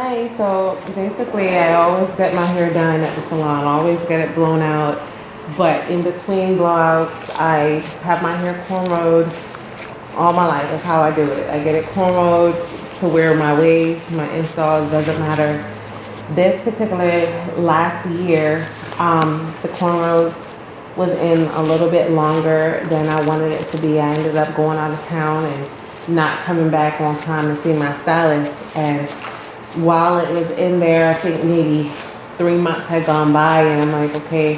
Hi, so basically I always get my hair done at the salon, always get it blown out, but in between blowouts I have my hair cornrowed all my life. That's how I do it. I get it cornrowed to where my waves, my installs, doesn't matter. This particular last year, the cornrows was in a little bit longer than I wanted it to be. I ended up going out of town and not coming back on time to see my stylist, and while it was in there, I think maybe 3 months had gone by, and I'm like, okay,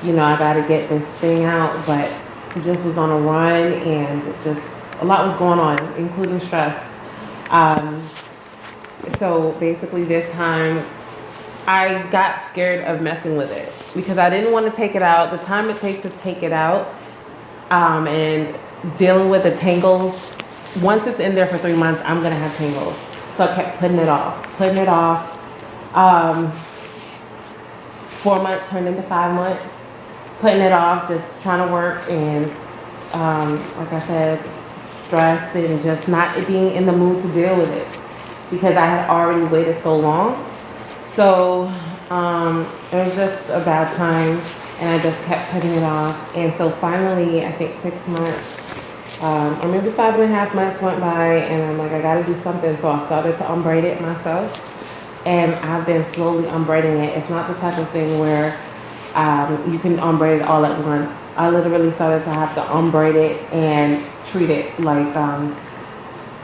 I got to get this thing out, but just was on a run, and just a lot was going on, including stress. Um, so basically, this time I got scared of messing with it because I didn't want to take it out. The time it takes to take it out, and dealing with the tangles. Once it's in there for 3 months, I'm gonna have tangles. So I kept putting it off, putting it off. Um, 4 months turned into 5 months, putting it off, just trying to work, and like I said, stress and just not being in the mood to deal with it because I had already waited so long. So it was just a bad time, and I just kept putting it off. And so finally, I think 6 months, or maybe 5.5 months went by, and I'm like, I gotta do something. So I started to unbraid it myself, and I've been slowly unbraiding it. It's not the type of thing where you can unbraid it all at once. I literally started to have to unbraid it and treat it like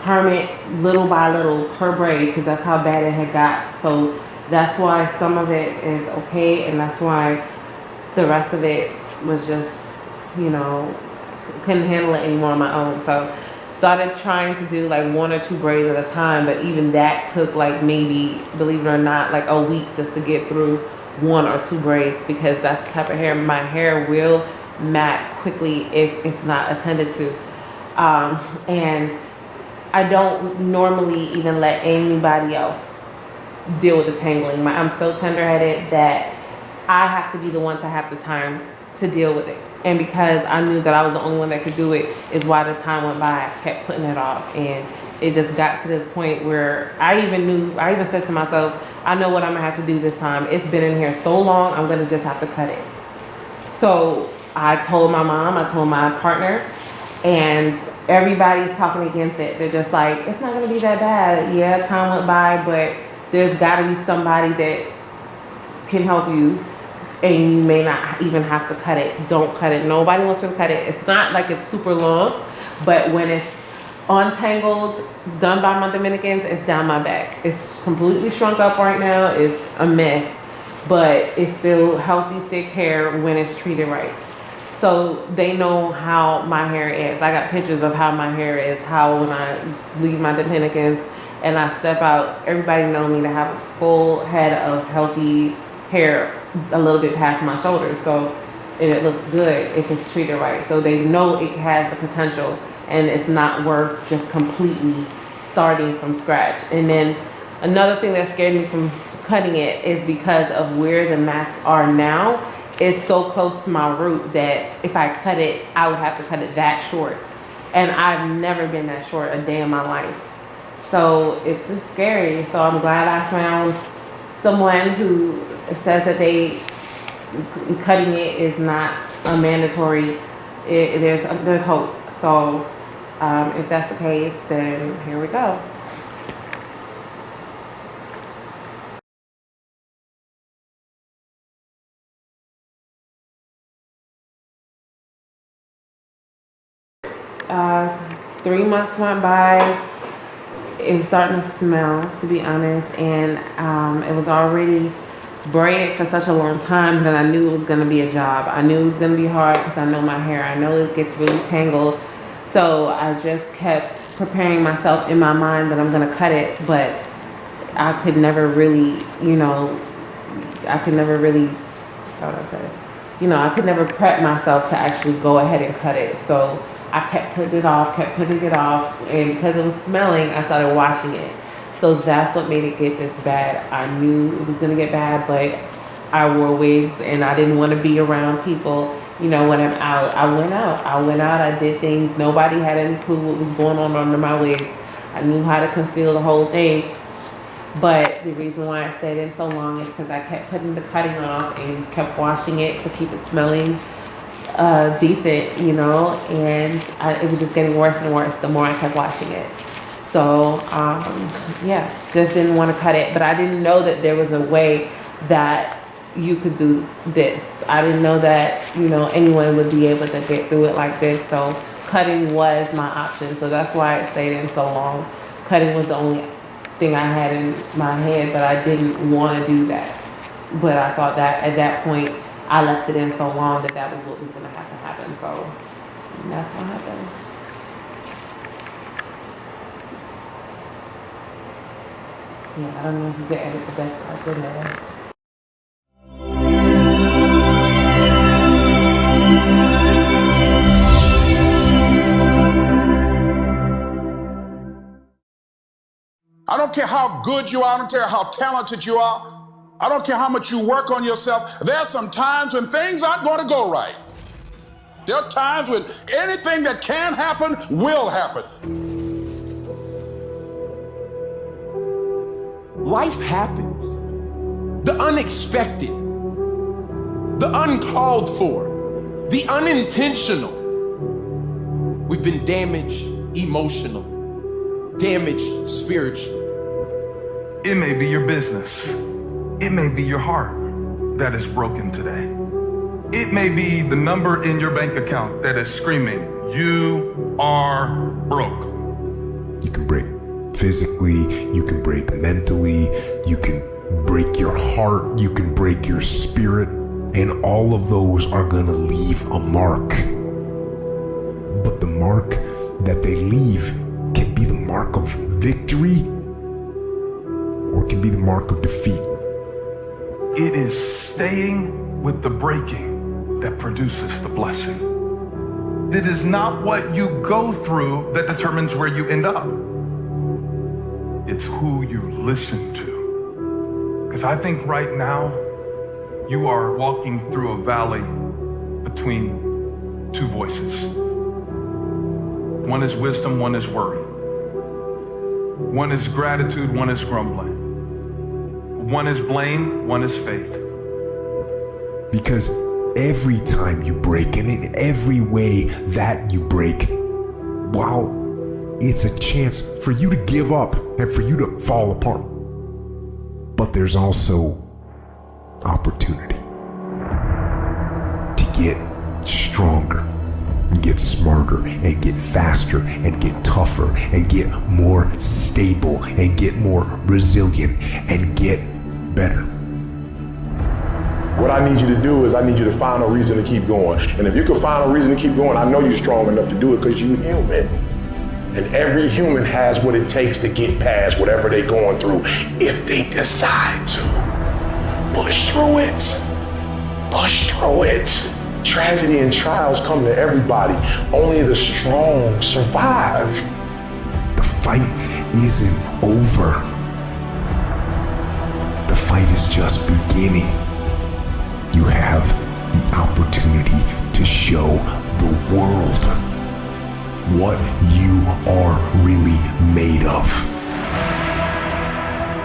perm it little by little per braid, because that's how bad it had got. So that's why some of it is okay, and that's why the rest of it was just, couldn't handle it anymore on my own. So started trying to do like 1 or 2 braids at a time, but even that took like maybe, believe it or not, like a week just to get through 1 or 2 braids, because that's the type of hair. My hair will mat quickly if it's not attended to. And I don't normally even let anybody else deal with the tangling. I'm so tender-headed that I have to be the one to have the time to deal with it. And because I knew that I was the only one that could do it, is why the time went by. I kept putting it off, and it just got to this point where I even said to myself, I know what I'm gonna have to do this time. It's been in here so long, I'm gonna just have to cut it. So I told my mom, I told my partner, and everybody's talking against it. They're just like, it's not gonna be that bad. Yeah, time went by, but there's gotta be somebody that can help you, and you may not even have to cut it. Don't cut it. Nobody wants to cut it. It's not like it's super long, but when it's untangled, done by my Dominicans, it's down my back. It's completely shrunk up right now. It's a mess, but it's still healthy, thick hair when it's treated right. So they know how my hair is. I got pictures of how my hair is, how when I leave my Dominicans and I step out, everybody knows me to have a full head of healthy hair a little bit past my shoulders. So, and it looks good if it's treated right. So they know it has the potential, and it's not worth just completely starting from scratch. And then another thing that scared me from cutting it is because of where the mats are now. It's so close to my root that if I cut it, I would have to cut it that short. And I've never been that short a day in my life. So it's just scary. So I'm glad I found someone who says that cutting it is not a mandatory. There's hope. So if that's the case, then here we go. Uh, 3 months went by. It's starting to smell, to be honest, and it was already braided for such a long time that I knew it was going to be a job. I knew it was going to be hard because I know my hair. I know it gets really tangled. So I just kept preparing myself in my mind that I'm going to cut it, but I could never really, I could never really, how would I say, I could never prep myself to actually go ahead and cut it. So I kept putting it off, and because it was smelling, I started washing it. So that's what made it get this bad. I knew it was gonna get bad, but I wore wigs and I didn't want to be around people. When I'm out, I went out, I did things. Nobody had any clue what was going on under my wig. I knew how to conceal the whole thing. But the reason why I stayed in so long is because I kept putting the cutting off and kept washing it to keep it smelling decent, you know, and it was just getting worse and worse the more I kept washing it. So, yeah, just didn't want to cut it. But I didn't know that there was a way that you could do this. I didn't know that, you know, anyone would be able to get through it like this. So cutting was my option. So that's why I stayed in so long. Cutting was the only thing I had in my head, but I didn't want to do that. But I thought that at that point, I left it in so long that that was what was going to have to happen. So that's what happened. Yeah, I don't know if you could edit the best parts in there. I don't care how good you are, I don't care how talented you are, I don't care how much you work on yourself. There are some times when things aren't going to go right. There are times when anything that can happen will happen. Life happens. The unexpected, the uncalled for, the unintentional. We've been damaged emotionally, damaged spiritually. It may be your business. It may be your heart that is broken today. It may be the number in your bank account that is screaming, "You are broke." You can break physically, you can break mentally, you can break your heart, you can break your spirit, and all of those are gonna leave a mark. But the mark that they leave can be the mark of victory or it can be the mark of defeat. It is staying with the breaking that produces the blessing. It is not what you go through that determines where you end up. It's who you listen to. Because I think right now, you are walking through a valley between two voices. One is wisdom, one is worry. One is gratitude, one is grumbling. One is blame, one is faith. Because every time you break, and in every way that you break, while it's a chance for you to give up and for you to fall apart, but there's also opportunity to get stronger and get smarter and get faster and get tougher and get more stable and get more resilient and get better. What I need you to do is I need you to find a reason to keep going. And if you can find a reason to keep going, I know you're strong enough to do it because you're human. And every human has what it takes to get past whatever they're going through if they decide to. Push through it. Push through it. Tragedy and trials come to everybody. Only the strong survive. The fight isn't over. The fight is just beginning. You have the opportunity to show the world what you are really made of.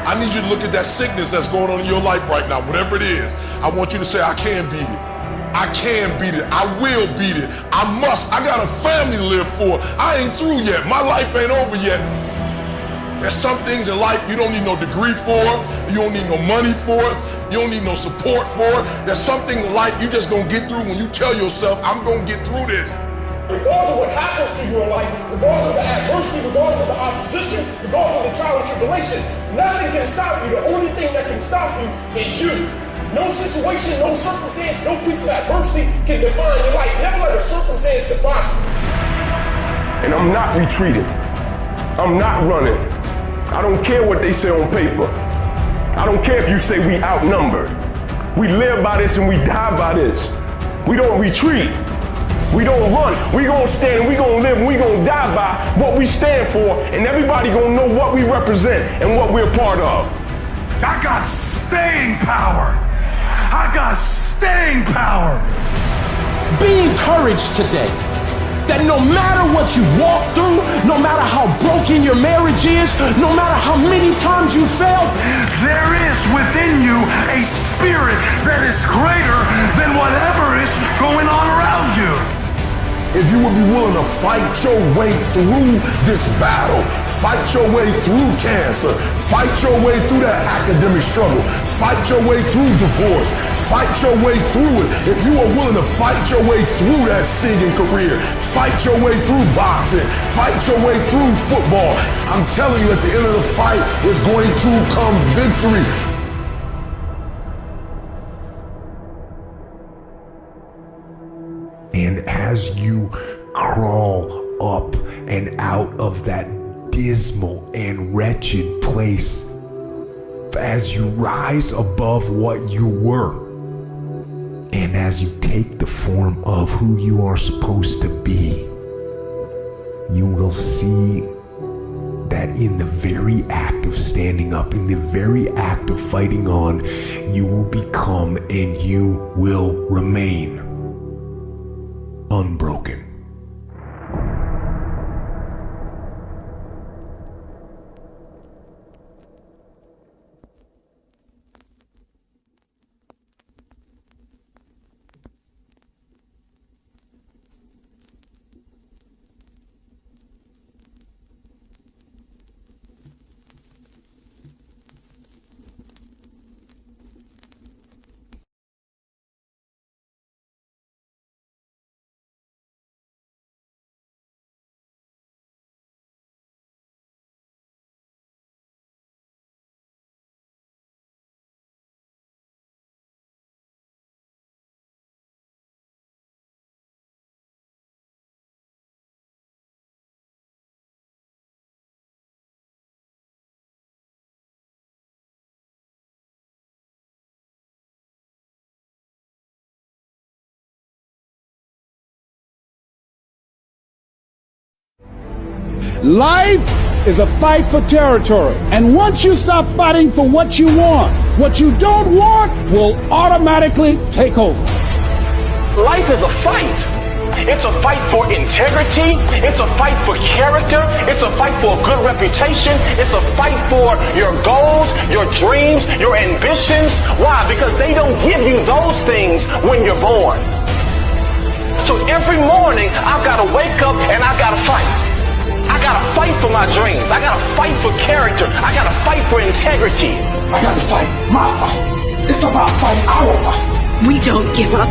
I need you to look at that sickness that's going on in your life right now, whatever it is. I want you to say, I can beat it. I can beat it. I will beat it. I must. I got a family to live for. I ain't through yet. My life ain't over yet. There's some things in life you don't need no degree for. You don't need no money for it. You don't need no support for it. There's something in life you just gonna get through when you tell yourself, I'm gonna get through this. Regardless of what happens to you in life, regardless of the adversity, regardless of the opposition, regardless of the trial and tribulation, nothing can stop you. The only thing that can stop you is you. No situation, no circumstance, no piece of adversity can define your life. Never let a circumstance define you. And I'm not retreating. I'm not running. I don't care what they say on paper. I don't care if you say we outnumbered. We live by this and we die by this. We don't retreat. We don't run. We gonna stand and we gonna live and we gonna die by what we stand for, and everybody gonna know what we represent and what we're part of. I got staying power. I got staying power. Be encouraged today. that no matter what you walk through, no matter how broken your marriage is, no matter how many times you failed, there is within you a spirit that is greater than whatever is going on around you. If you would be willing to fight your way through this battle, fight your way through cancer, fight your way through that academic struggle, fight your way through divorce, fight your way through it. If you are willing to fight your way through that singing career, fight your way through boxing, fight your way through football, I'm telling you, at the end of the fight is going to come victory. And as you crawl up and out of that dismal and wretched place, as you rise above what you were, and as you take the form of who you are supposed to be, you will see that in the very act of standing up, in the very act of fighting on, you will become and you will remain unbroken. Life is a fight for territory. And once you stop fighting for what you want, what you don't want will automatically take over. Life is a fight. It's a fight for integrity. It's a fight for character. It's a fight for a good reputation. It's a fight for your goals, your dreams, your ambitions. Why? Because they don't give you those things when you're born. So every morning, I've got to wake up and I've got to fight. I gotta fight for my dreams. I gotta fight for character. I gotta fight for integrity. I gotta fight my fight. It's about fighting our fight. We don't give up.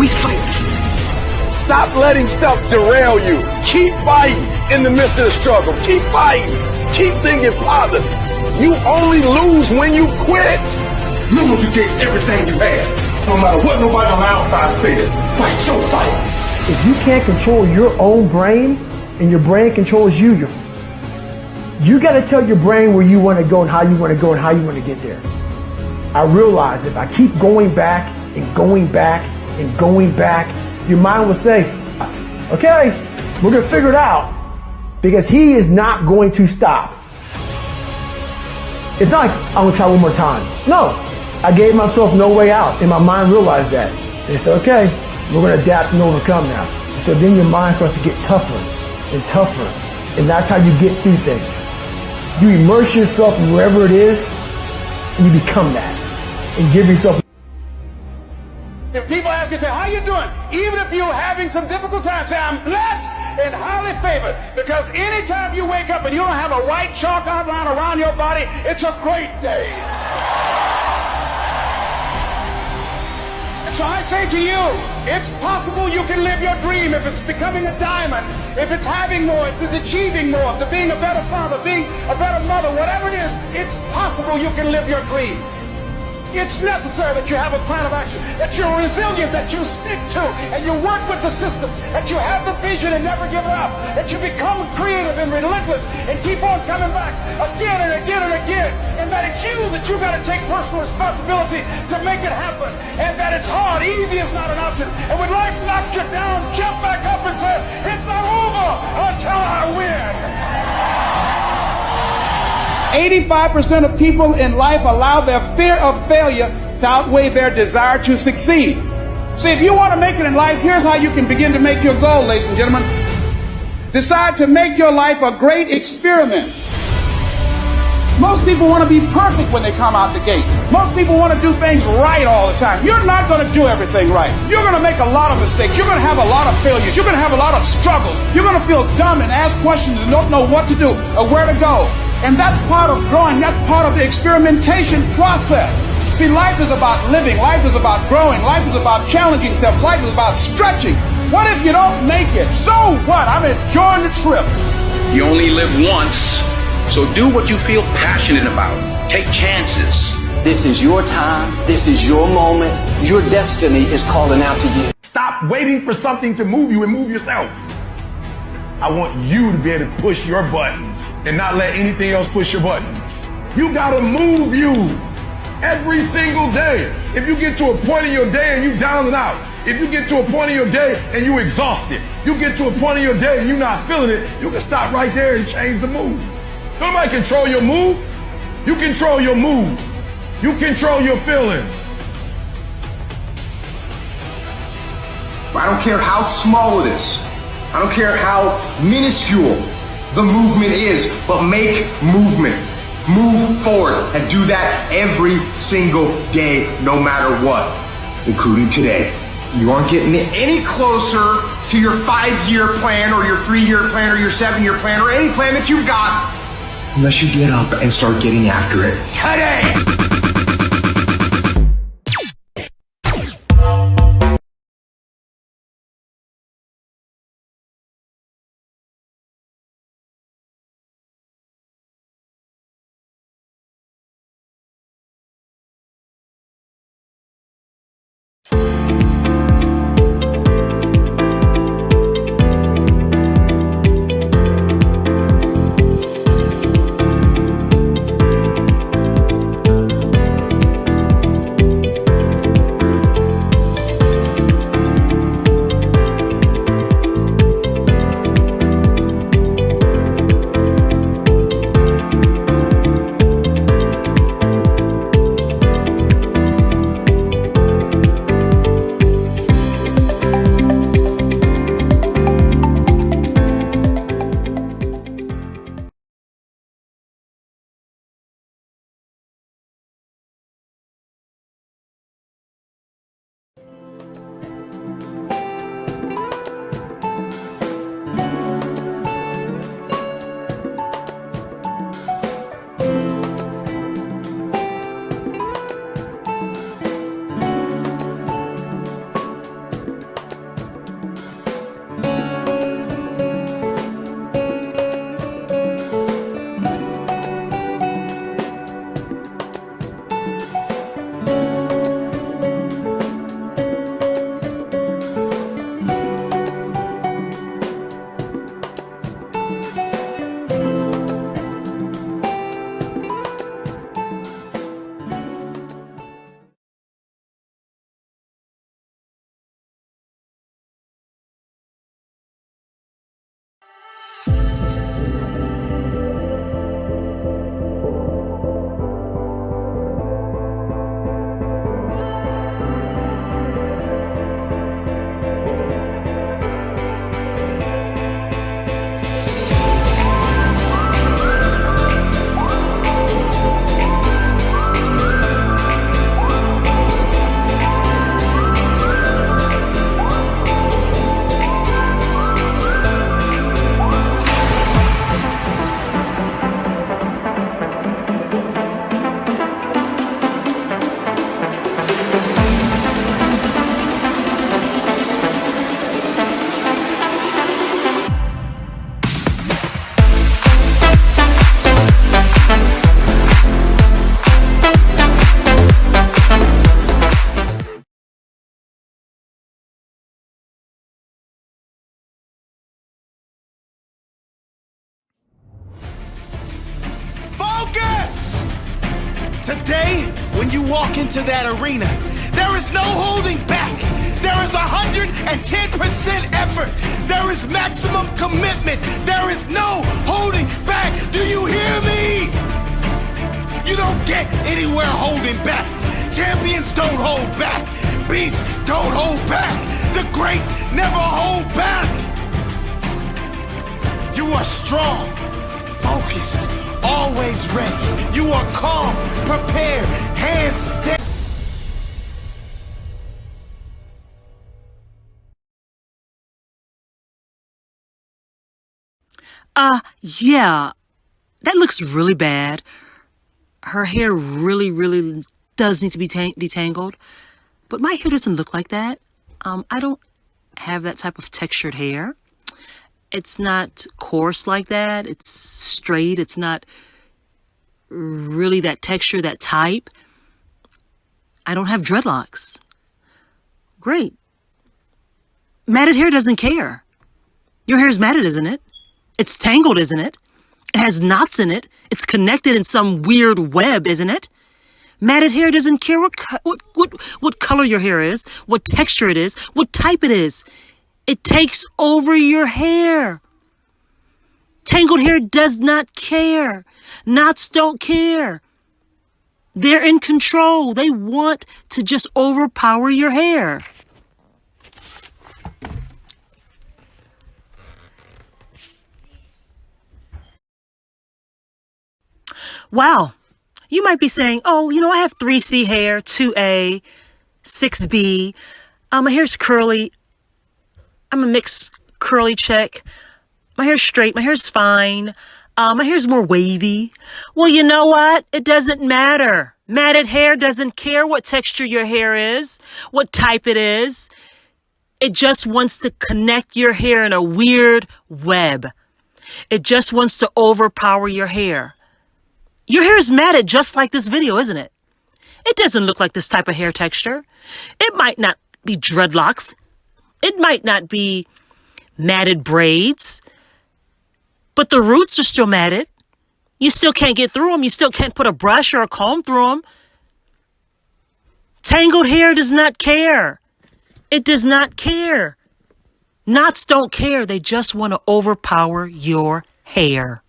We fight. Stop letting stuff derail you. Keep fighting in the midst of the struggle. Keep fighting. Keep thinking positive. You only lose when you quit. Remember, you gave everything you had. No matter what nobody on the outside said. Fight your fight. If you can't control your own brain, and your brain controls you, you got to tell your brain where you want to go and how you want to go and how you want to get there. I realize if I keep going back and going back and going back, your mind will say, okay, we're going to figure it out, because he is not going to stop. It's not like I'm going to try one more time. No, I gave myself no way out, and my mind realized that. They said, okay, we're going to adapt and overcome now. So then your mind starts to get tougher and tougher, and that's how you get through things. You immerse yourself in wherever it is, and you become that, and give yourself. If people ask you, say, how you doing? Even if you're having some difficult times, say, I'm blessed and highly favored, because anytime you wake up and you don't have a white chalk outline around your body, it's a great day. So I say to you, it's possible you can live your dream. If it's becoming a diamond, if it's having more, it's achieving more, it's being a better father, being a better mother, whatever it is, it's possible you can live your dream. It's necessary that you have a plan of action, that you're resilient, that you stick to, and you work with the system, that you have the vision and never give up, that you become creative and relentless and keep on coming back again and again and again, and that it's you that you got to take personal responsibility to make it happen, and that it's hard. Easy is not an option. And when life knocks you down, jump back up and say, it's not over until I win. 85% of people in life allow their fear of failure to outweigh their desire to succeed. See, if you want to make it in life, here's how you can begin to make your goal, ladies and gentlemen. Decide to make your life a great experiment. Most people want to be perfect when they come out the gate. Most people want to do things right all the time. You're not going to do everything right. You're going to make a lot of mistakes. You're going to have a lot of failures. You're going to have a lot of struggles. You're going to feel dumb and ask questions and don't know what to do or where to go. And that's part of growing. That's part of the experimentation process. See, life is about living. Life is about growing. Life is about challenging yourself. Life is about stretching. What if you don't make it? So what? I'm enjoying the trip. You only live once, so do what you feel passionate about. Take chances. This is your time. This is your moment. Your destiny is calling out to you. Stop waiting for something to move you and move yourself. I want you to be able to push your buttons and not let anything else push your buttons. You gotta move you every single day. If you get to a point in your day and you down and out, if you get to a point in your day and you exhausted, you get to a point in your day and you're not feeling it, you can stop right there and change the mood. Nobody control your mood. You control your mood. You control your feelings. I don't care how small it is. I don't care how minuscule the movement is, but make movement. Move forward and do that every single day, no matter what, including today. You aren't getting any closer to your 5-year plan or your 3-year plan or your 7-year plan or any plan that you've got unless you get up and start getting after it today. Today, when you walk into that arena, there is no holding back. There is 110% effort. There is maximum commitment. There is no holding back. Do you hear me? You don't get anywhere holding back. Champions don't hold back. beats don't hold back. The greats never hold back. You are strong, focused, always ready. You are calm, prepared, hands steady. Yeah, that looks really bad. Her hair really does need to be detangled, but my hair doesn't look like that. I don't have that type of textured hair. It's not coarse like that. It's straight. It's not really that texture, that type. I don't have dreadlocks. Great. Matted hair doesn't care. Your hair is matted, isn't it? It's tangled, isn't it? It has knots in it. It's connected in some weird web, isn't it? Matted hair doesn't care what color your hair is, what texture it is, what type it is. It takes over your hair. Tangled hair does not care. Knots don't care. They're in control. They want to just overpower your hair. Wow. You might be saying, oh, I have 3C hair, 2A, 6B. My hair's curly. I'm a mixed curly check. My hair's straight. My hair's fine. My hair's more wavy. Well, you know what? It doesn't matter. Matted hair doesn't care what texture your hair is, what type it is. It just wants to connect your hair in a weird web. It just wants to overpower your hair. Your hair is matted just like this video, isn't it? It doesn't look like this type of hair texture. It might not be dreadlocks. It might not be matted braids. But the roots are still matted. You still can't get through them. You still can't put a brush or a comb through them. Tangled hair does not care. It does not care. Knots don't care. They just want to overpower your hair.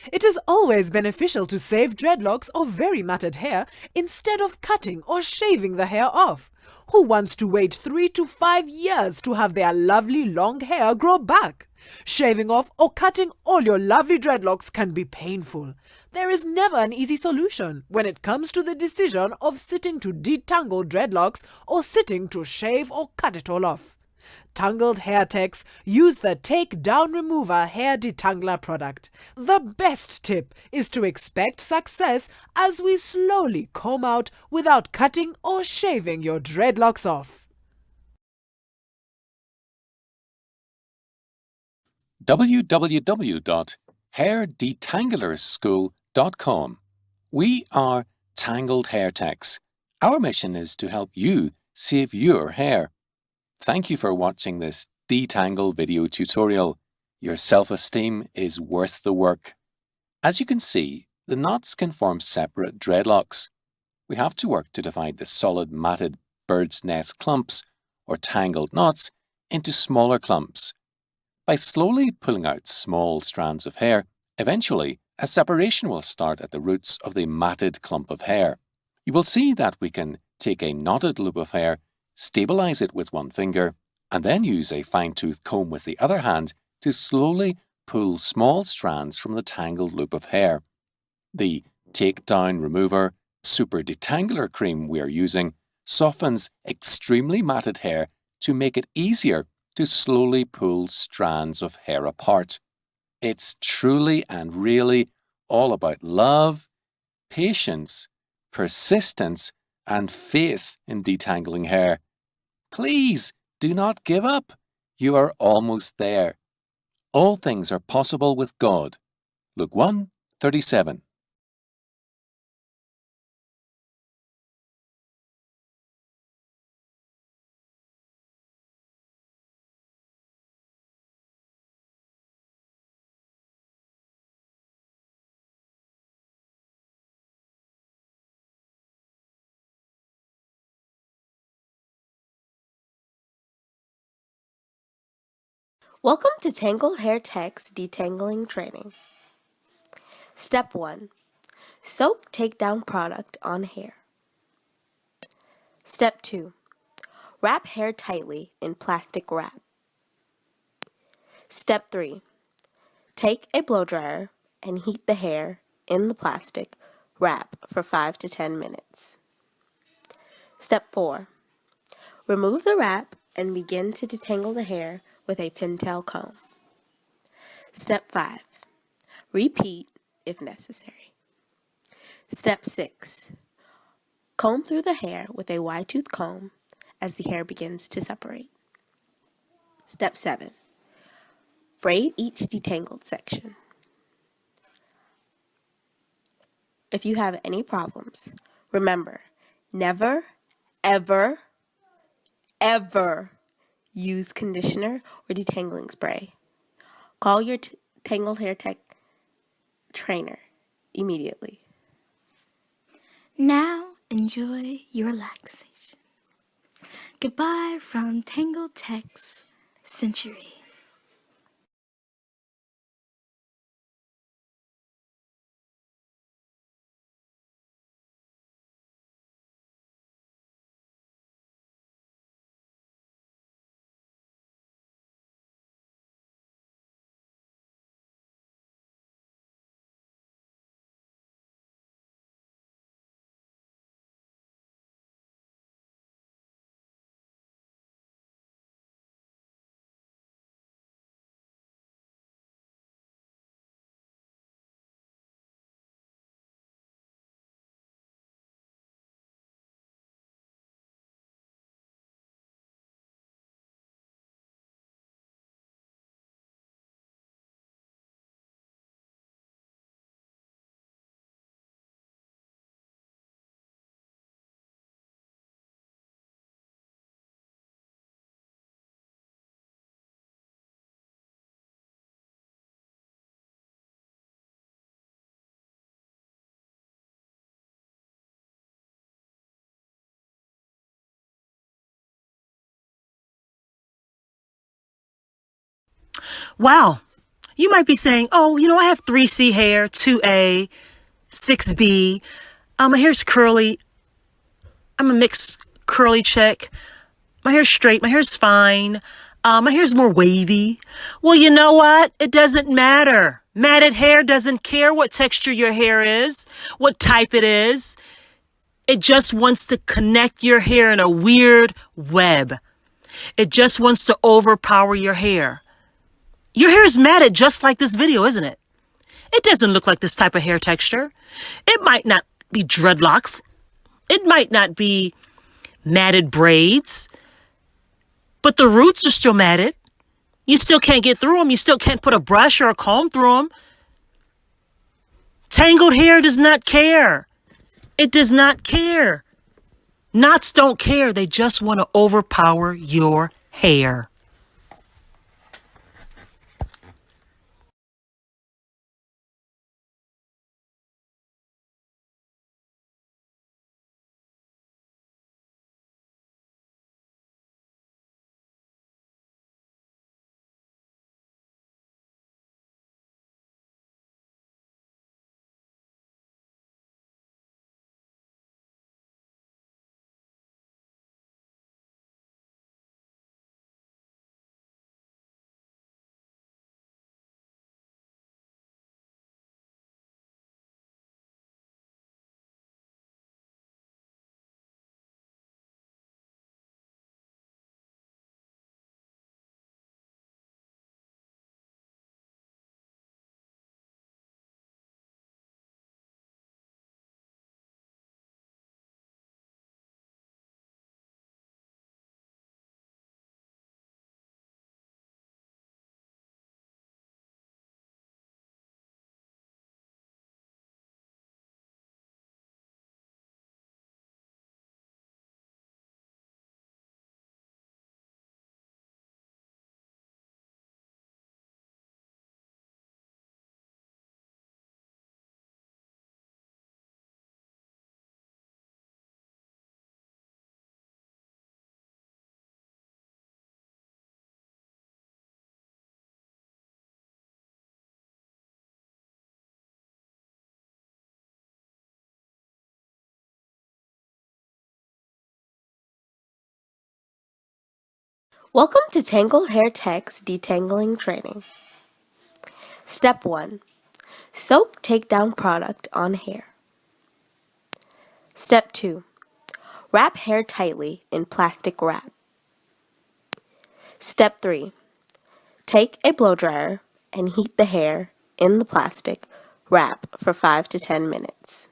It is always beneficial to save dreadlocks or very matted hair instead of cutting or shaving the hair off. Who wants to wait 3 to 5 years to have their lovely long hair grow back? Shaving off or cutting all your lovely dreadlocks can be painful. There is never an easy solution when it comes to the decision of sitting to detangle dreadlocks or sitting to shave or cut it all off. Tangled hair techs use the Take Down Remover Hair Detangler product. The best tip is to expect success as we slowly comb out without cutting or shaving your dreadlocks off. www.hairdetanglerschool.com. We are Tangled Hair Techs. Our mission is to help you save your hair. Thank you for watching this Detangle video tutorial. Your self-esteem is worth the work. As you can see, the knots can form separate dreadlocks. We have to work to divide the solid matted bird's nest clumps, or tangled knots, into smaller clumps. By slowly pulling out small strands of hair, eventually a separation will start at the roots of the matted clump of hair. You will see that we can take a knotted loop of hair, stabilize it with one finger, and then use a fine-tooth comb with the other hand to slowly pull small strands from the tangled loop of hair. The Take Down Remover Super Detangler cream we are using softens extremely matted hair to make it easier to slowly pull strands of hair apart. It's truly and really all about love, patience, persistence, and faith in detangling hair. Please do not give up. You are almost there. All things are possible with God. Luke 1:37. Welcome to Tangled Hair Tech's Detangling Training. Step 1. Soak takedown product on hair. Step 2. Wrap hair tightly in plastic wrap. Step 3. Take a blow dryer and heat the hair in the plastic wrap for 5 to 10 minutes. Step 4. Remove the wrap and begin to detangle the hair with a pintail comb. Step 5. Repeat if necessary. Step 6. Comb through the hair with a wide-tooth comb as the hair begins to separate. Step 7. Braid each detangled section. If you have any problems, remember, never, ever, ever use conditioner or detangling spray. Call your tangled hair tech trainer immediately. Now enjoy your relaxation. Goodbye from Tangled Tech's Century. Wow. You might be saying, oh, I have 3C hair, 2A, 6B. My hair's curly. I'm a mixed curly chick. My hair's straight. My hair's fine. My hair's more wavy. Well, you know what? It doesn't matter. Matted hair doesn't care what texture your hair is, what type it is. It just wants to connect your hair in a weird web. It just wants to overpower your hair. Your hair is matted just like this video, isn't it? It doesn't look like this type of hair texture. It might not be dreadlocks. It might not be matted braids. But the roots are still matted. You still can't get through them. You still can't put a brush or a comb through them. Tangled hair does not care. It does not care. Knots don't care. They just want to overpower your hair. Welcome to Tangled Hair Tech's Detangling Training. Step 1. Soak takedown product on hair. Step 2. Wrap hair tightly in plastic wrap. Step 3. Take a blow dryer and heat the hair in the plastic wrap for 5 to 10 minutes.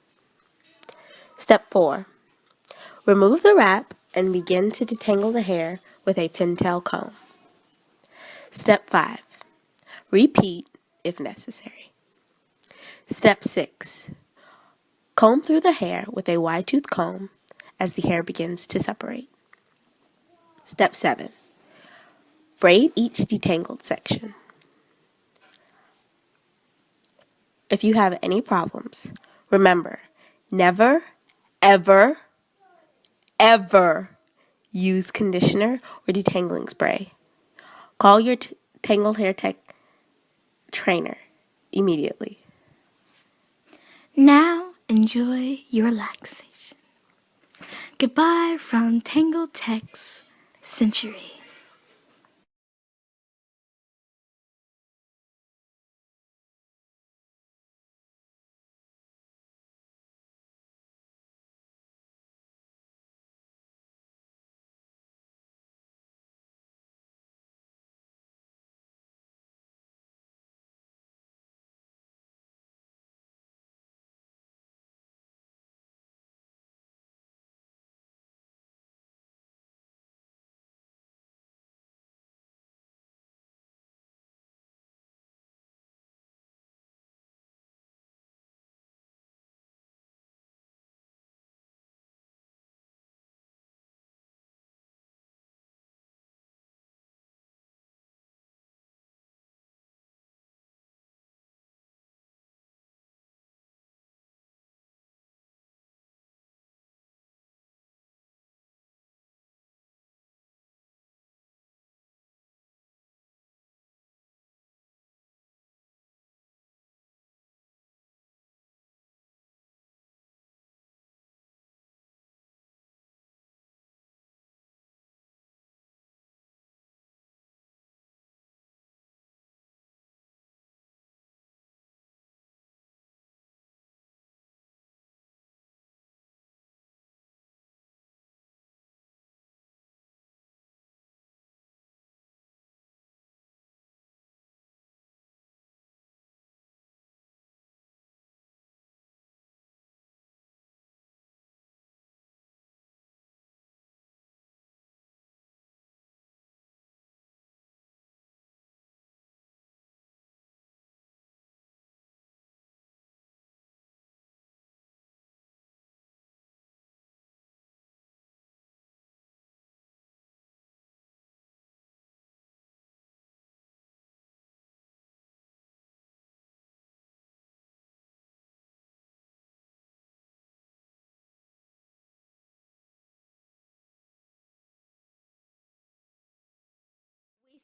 Step 4. Remove the wrap and begin to detangle the hair with a pintail comb. Step 5. Repeat if necessary. Step 6. Comb through the hair with a wide-tooth comb as the hair begins to separate. Step 7. Braid each detangled section. If you have any problems, remember, never, ever, ever use conditioner or detangling spray. Call your Tangled Hair Tech trainer immediately. Now enjoy your relaxation. Goodbye from Tangled Tech's Century.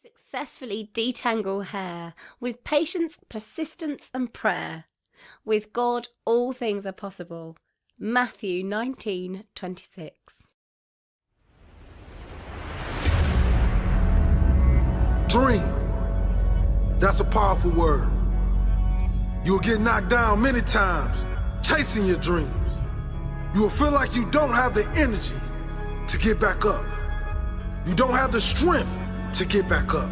Successfully detangle hair with patience, persistence, and prayer. With God, all things are possible. Matthew 19:26. Dream. That's a powerful word. You'll get knocked down many times chasing your dreams. You will feel like you don't have the energy to get back up. You don't have the strength to get back up.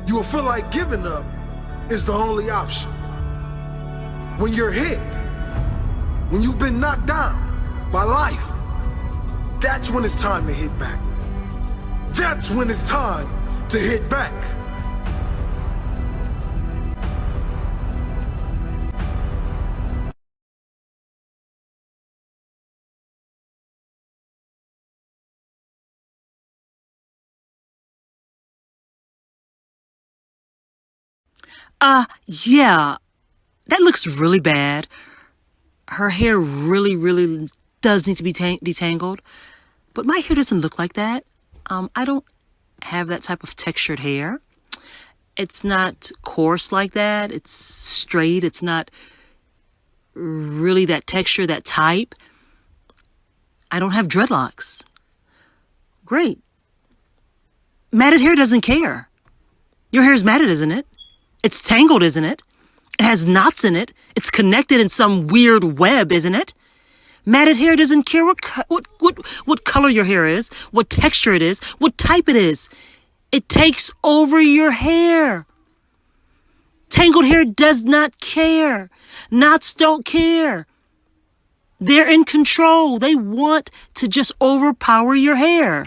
You will feel like giving up is the only option. When you're hit, when you've been knocked down by life, that's when it's time to hit back. That's when it's time to hit back. Yeah, that looks really bad. Her hair really does need to be detangled, but my hair doesn't look like that. I don't have that type of textured hair. It's not coarse like that. It's straight. It's not really that texture, that type. I don't have dreadlocks. Great. Matted hair doesn't care. Your hair is matted, isn't it? It's tangled, isn't it? It has knots in it. It's connected in some weird web, isn't it? Matted hair doesn't care what color your hair is, what texture it is, what type it is. It takes over your hair. Tangled hair does not care. Knots don't care. They're in control. They want to just overpower your hair.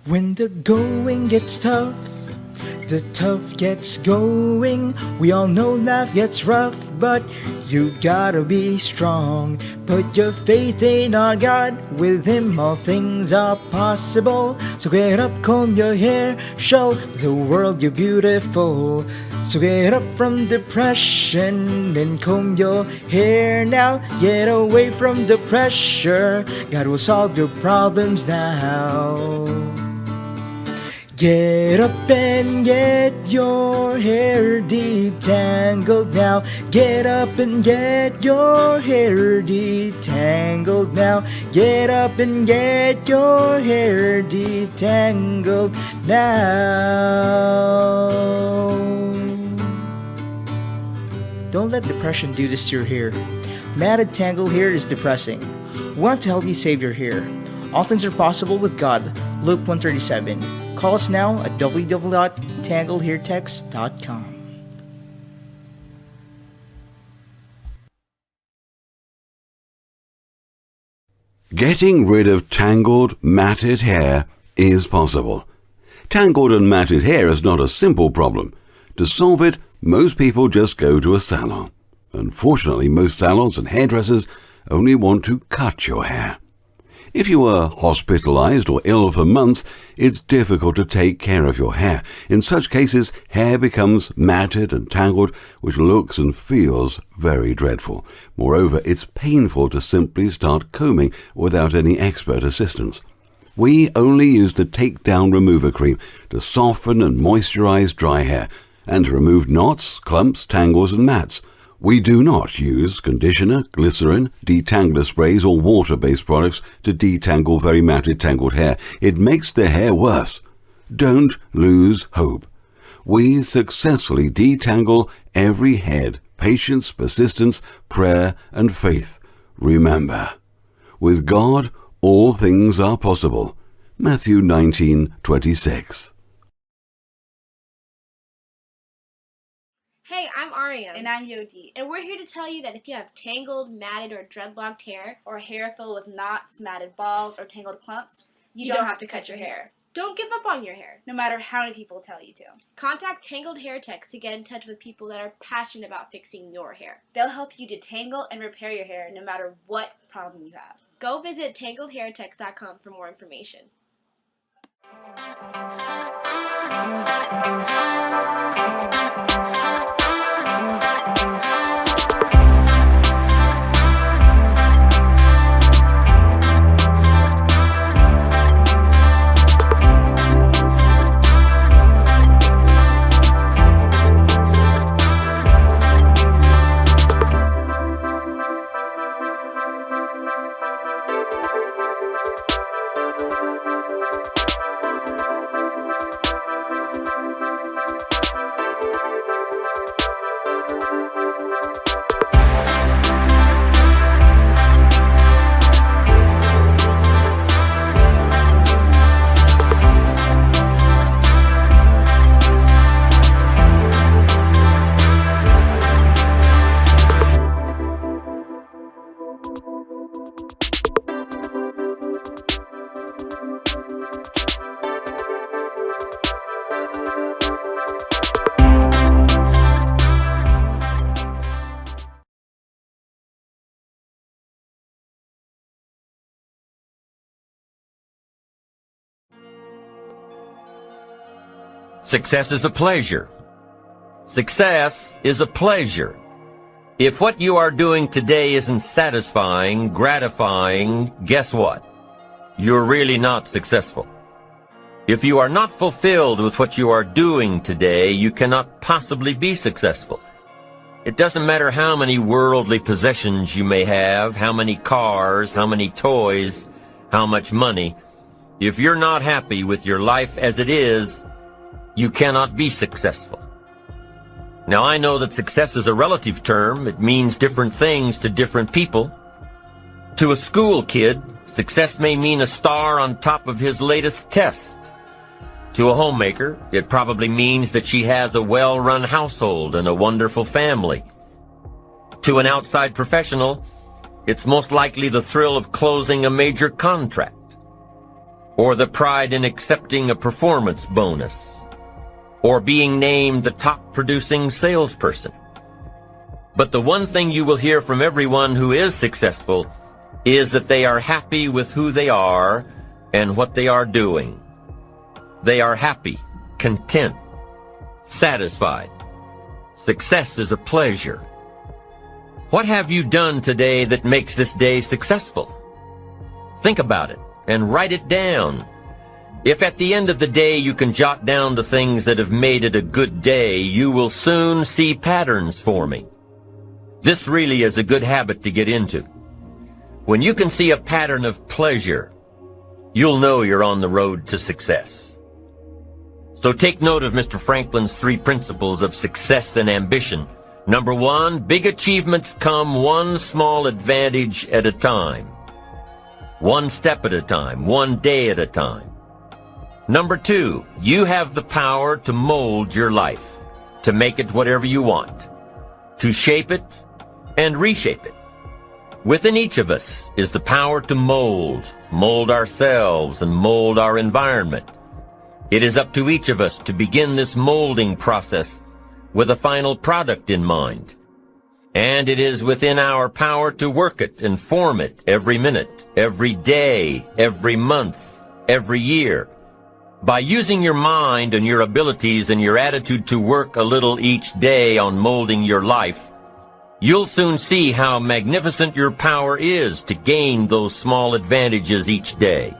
When the going gets tough, the tough gets going. We all know life gets rough, but you gotta be strong. Put your faith in our God, with Him all things are possible. So get up, comb your hair, show the world you're beautiful. So get up from depression and comb your hair now. Get away from the pressure, God will solve your problems now. Get up and get your hair detangled now. Get up and get your hair detangled now. Get up and get your hair detangled now. Don't let depression do this to your hair. Matted, tangled hair is depressing. We want to help you save your hair. All things are possible with God. Luke 1:37. Call us now at www.tangledhairtext.com. Getting rid of tangled, matted hair is possible. Tangled and matted hair is not a simple problem. To solve it, most people just go to a salon. Unfortunately, most salons and hairdressers only want to cut your hair. If you are hospitalized or ill for months, it's difficult to take care of your hair. In such cases, hair becomes matted and tangled, which looks and feels very dreadful. Moreover, it's painful to simply start combing without any expert assistance. We only use the Takedown Remover Cream to soften and moisturize dry hair, and to remove knots, clumps, tangles, and mats. We do not use conditioner, glycerin, detangler sprays, or water-based products to detangle very matted, tangled hair. It makes the hair worse. Don't lose hope. We successfully detangle every head. Patience, persistence, prayer, and faith. Remember, with God, all things are possible. Matthew 19:26. Hey, I'm Ariam. And I'm Yodi. And we're here to tell you that if you have tangled, matted, or dreadlocked hair, or hair filled with knots, matted balls, or tangled clumps, you don't have to cut your hair. Don't give up on your hair, no matter how many people tell you to. Contact Tangled Hair Techs to get in touch with people that are passionate about fixing your hair. They'll help you detangle and repair your hair no matter what problem you have. Go visit TangledHairTechs.com for more information. Success is a pleasure. Success is a pleasure. If what you are doing today isn't satisfying, gratifying, guess what? You're really not successful. If you are not fulfilled with what you are doing today, you cannot possibly be successful. It doesn't matter how many worldly possessions you may have, how many cars, how many toys, how much money. If you're not happy with your life as it is, you cannot be successful. Now, I know that success is a relative term. It means different things to different people. To a school kid, success may mean a star on top of his latest test. To a homemaker, it probably means that she has a well-run household and a wonderful family. To an outside professional, it's most likely the thrill of closing a major contract, or the pride in accepting a performance bonus, or being named the top producing salesperson. But the one thing you will hear from everyone who is successful is that they are happy with who they are and what they are doing. They are happy, content, satisfied. Success is a pleasure. What have you done today that makes this day successful? Think about it and write it down. If at the end of the day you can jot down the things that have made it a good day, you will soon see patterns forming. This really is a good habit to get into. When you can see a pattern of pleasure, you'll know you're on the road to success. So take note of Mr. Franklin's 3 principles of success and ambition. Number 1, big achievements come one small advantage at a time. One step at a time, one day at a time. Number 2, you have the power to mold your life, to make it whatever you want, to shape it and reshape it. Within each of us is the power to mold ourselves and mold our environment. It is up to each of us to begin this molding process with a final product in mind. And it is within our power to work it and form it every minute, every day, every month, every year. By using your mind and your abilities and your attitude to work a little each day on molding your life, you'll soon see how magnificent your power is to gain those small advantages each day.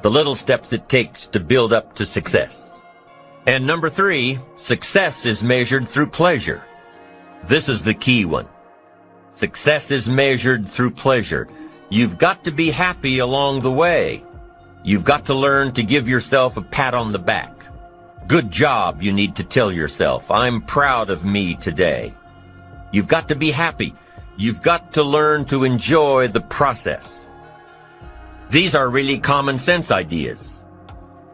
The little steps it takes to build up to success. And number 3, success is measured through pleasure. This is the key one. Success is measured through pleasure. You've got to be happy along the way. You've got to learn to give yourself a pat on the back. Good job, you need to tell yourself. I'm proud of me today. You've got to be happy. You've got to learn to enjoy the process. These are really common sense ideas.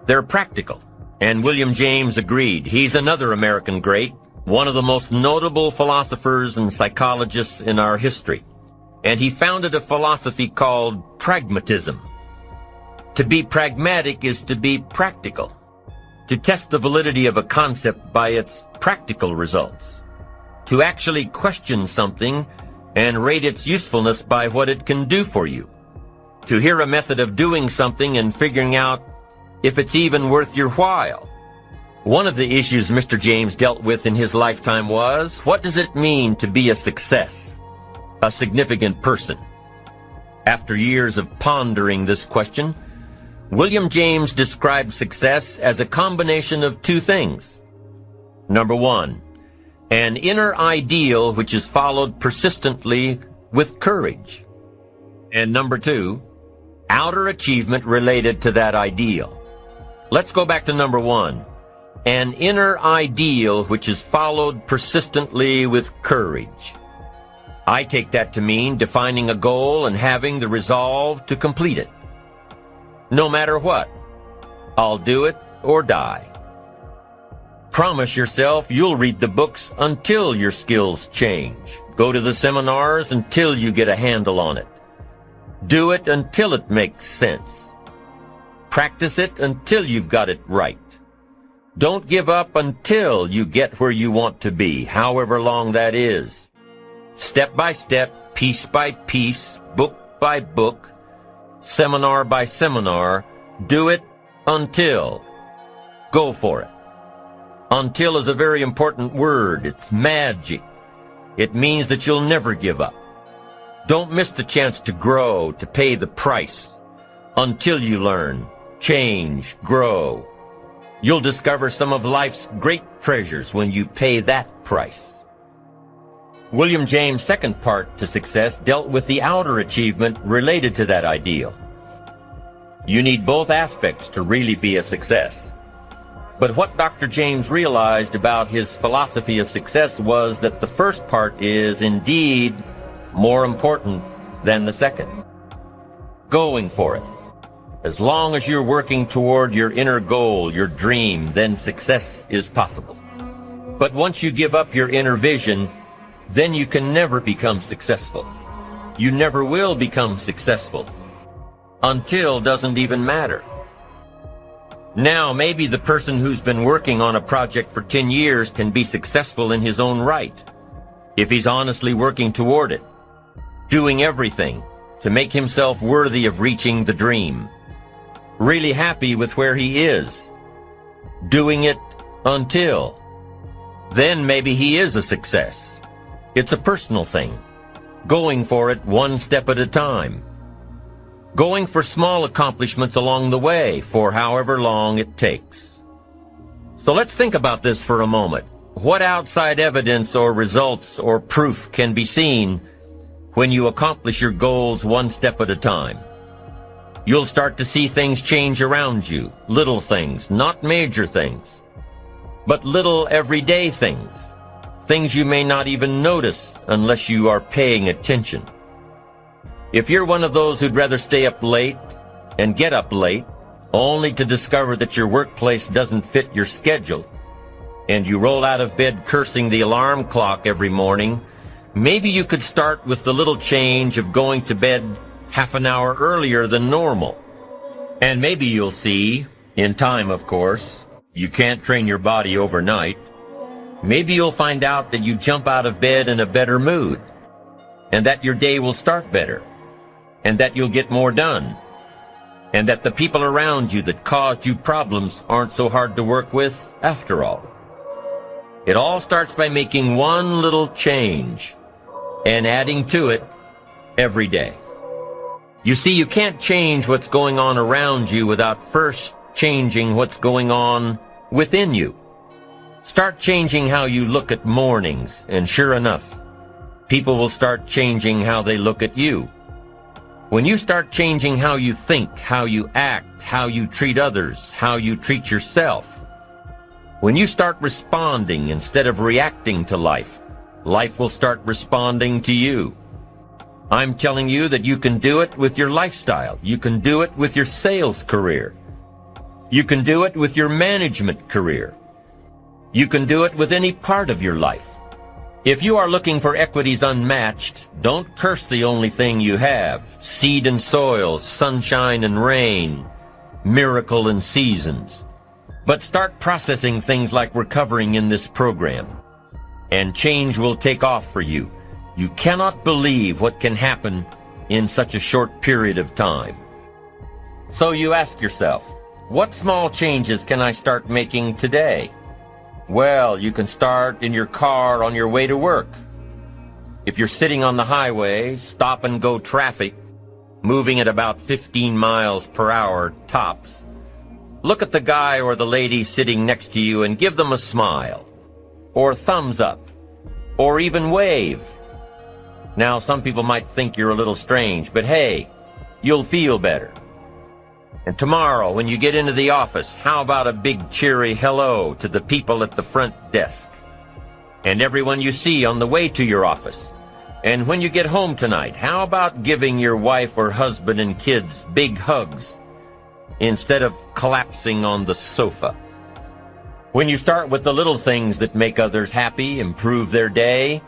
They're practical. And William James agreed. He's another American great, one of the most notable philosophers and psychologists in our history. And he founded a philosophy called pragmatism. To be pragmatic is to be practical, to test the validity of a concept by its practical results, to actually question something and rate its usefulness by what it can do for you, to hear a method of doing something and figuring out if it's even worth your while. One of the issues Mr. James dealt with in his lifetime was, what does it mean to be a success, a significant person? After years of pondering this question, William James described success as a combination of 2 things. Number 1, an inner ideal which is followed persistently with courage. And number 2, outer achievement related to that ideal. Let's go back to number 1. An inner ideal which is followed persistently with courage. I take that to mean defining a goal and having the resolve to complete it. No matter what, I'll do it or die. Promise yourself you'll read the books until your skills change. Go to the seminars until you get a handle on it. Do it until it makes sense. Practice it until you've got it right. Don't give up until you get where you want to be, however long that is. Step by step, piece by piece, book by book, seminar by seminar, do it until. Go for it. Until is a very important word. It's magic. It means that you'll never give up. Don't miss the chance to grow, to pay the price, until you learn change, grow. You'll discover some of life's great treasures when you pay that price. William James' second part to success dealt with the outer achievement related to that ideal. You need both aspects to really be a success. But what Dr. James realized about his philosophy of success was that the first part is indeed more important than the second. Going for it. As long as you're working toward your inner goal, your dream, then success is possible. But once you give up your inner vision, then you can never become successful. You never will become successful. Until doesn't even matter. Now, maybe the person who's been working on a project for 10 years can be successful in his own right, if he's honestly working toward it, doing everything to make himself worthy of reaching the dream, really happy with where he is, doing it until. Then maybe he is a success. It's a personal thing, going for it one step at a time. Going for small accomplishments along the way for however long it takes. So let's think about this for a moment. What outside evidence or results or proof can be seen when you accomplish your goals one step at a time? You'll start to see things change around you, little things, not major things, but little everyday things, things you may not even notice unless you are paying attention. If you're one of those who'd rather stay up late and get up late, only to discover that your workplace doesn't fit your schedule, and you roll out of bed cursing the alarm clock every morning, maybe you could start with the little change of going to bed half an hour earlier than normal. And maybe you'll see, in time of course, you can't train your body overnight, maybe you'll find out that you jump out of bed in a better mood, and that your day will start better, and that you'll get more done, and that the people around you that caused you problems aren't so hard to work with after all. It all starts by making one little change and adding to it every day. You see, you can't change what's going on around you without first changing what's going on within you. Start changing how you look at mornings, and sure enough, people will start changing how they look at you. When you start changing how you think, how you act, how you treat others, how you treat yourself, when you start responding instead of reacting to life, life will start responding to you. I'm telling you that you can do it with your lifestyle. You can do it with your sales career. You can do it with your management career. You can do it with any part of your life. If you are looking for equities unmatched, don't curse the only thing you have, seed and soil, sunshine and rain, miracle and seasons. But start processing things like we're covering in this program, and change will take off for you. You cannot believe what can happen in such a short period of time. So you ask yourself, what small changes can I start making today? Well, you can start in your car on your way to work. If you're sitting on the highway, stop and go traffic, moving at about 15 miles per hour tops, look at the guy or the lady sitting next to you and give them a smile, or thumbs up, or even wave. Now, some people might think you're a little strange, but hey, you'll feel better. And tomorrow, when you get into the office, how about a big cheery hello to the people at the front desk? And everyone you see on the way to your office. And when you get home tonight, how about giving your wife or husband and kids big hugs instead of collapsing on the sofa? When you start with the little things that make others happy, improve their day,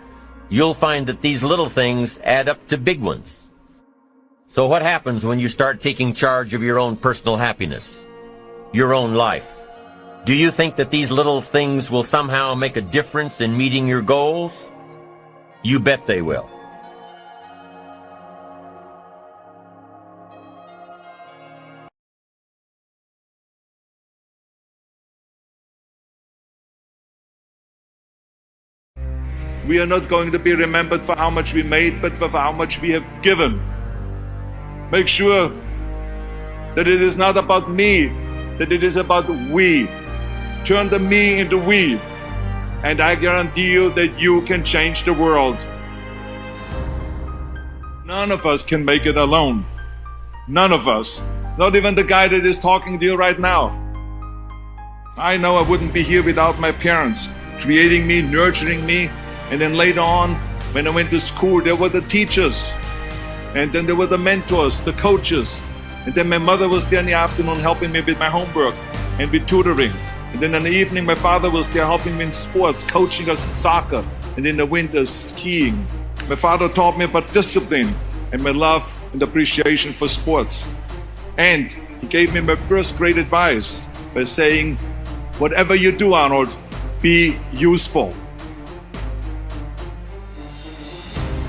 you'll find that these little things add up to big ones. So what happens when you start taking charge of your own personal happiness, your own life? Do you think that these little things will somehow make a difference in meeting your goals? You bet they will. We are not going to be remembered for how much we made, but for how much we have given. Make sure that it is not about me, that it is about we. Turn the me into we, and I guarantee you that you can change the world. None of us can make it alone. None of us. Not even the guy that is talking to you right now. I know I wouldn't be here without my parents, creating me, nurturing me, and then later on, when I went to school, there were the teachers, and then there were the mentors, the coaches, and then my mother was there in the afternoon helping me with my homework and with tutoring. And then in the evening, my father was there helping me in sports, coaching us in soccer, and in the winter, skiing. My father taught me about discipline and my love and appreciation for sports. And he gave me my first great advice by saying, whatever you do, Arnold, be useful.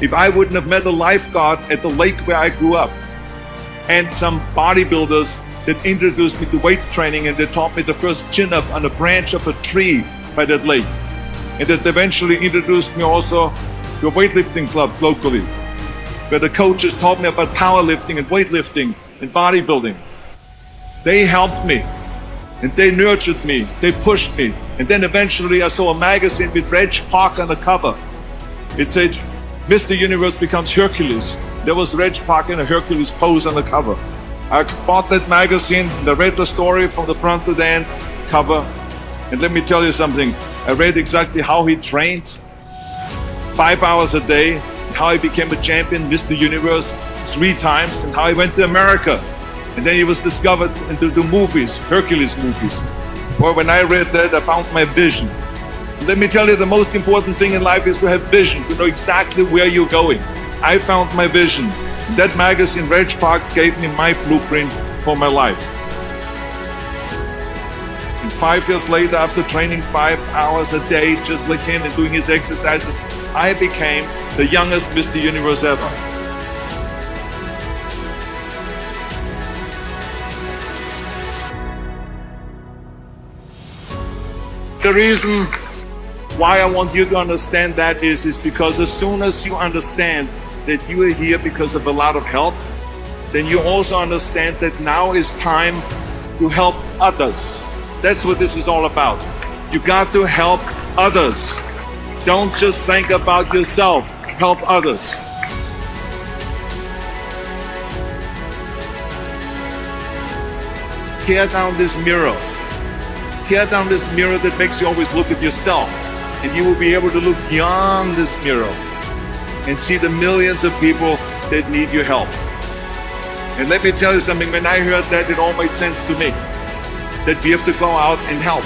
If I wouldn't have met a lifeguard at the lake where I grew up, and some bodybuilders that introduced me to weight training and they taught me the first chin-up on a branch of a tree by that lake, and that eventually introduced me also to a weightlifting club locally, where the coaches taught me about powerlifting and weightlifting and bodybuilding. They helped me, and they nurtured me, they pushed me, and then eventually I saw a magazine with Reg Park on the cover. It said, Mr. Universe becomes Hercules. There was Reg Park in a Hercules pose on the cover. I bought that magazine and I read the story from the front to the end cover. And let me tell you something. I read exactly how he trained 5 hours a day, how he became a champion, Mr. Universe 3 times, and how he went to America. And then he was discovered into the movies, Hercules movies. Well, when I read that, I found my vision. And let me tell you, the most important thing in life is to have vision, to know exactly where you're going. I found my vision. That magazine, Reg Park, gave me my blueprint for my life. And 5 years later, after training 5 hours a day, just like him, and doing his exercises, I became the youngest Mr. Universe ever. The reason why I want you to understand that is because as soon as you understand that you are here because of a lot of help, then you also understand that now is time to help others. That's what this is all about. You got to help others. Don't just think about yourself. Help others. Tear down this mirror. Tear down this mirror that makes you always look at yourself. And you will be able to look beyond this mirror and see the millions of people that need your help. And let me tell you something, when I heard that, it all made sense to me. That we have to go out and help.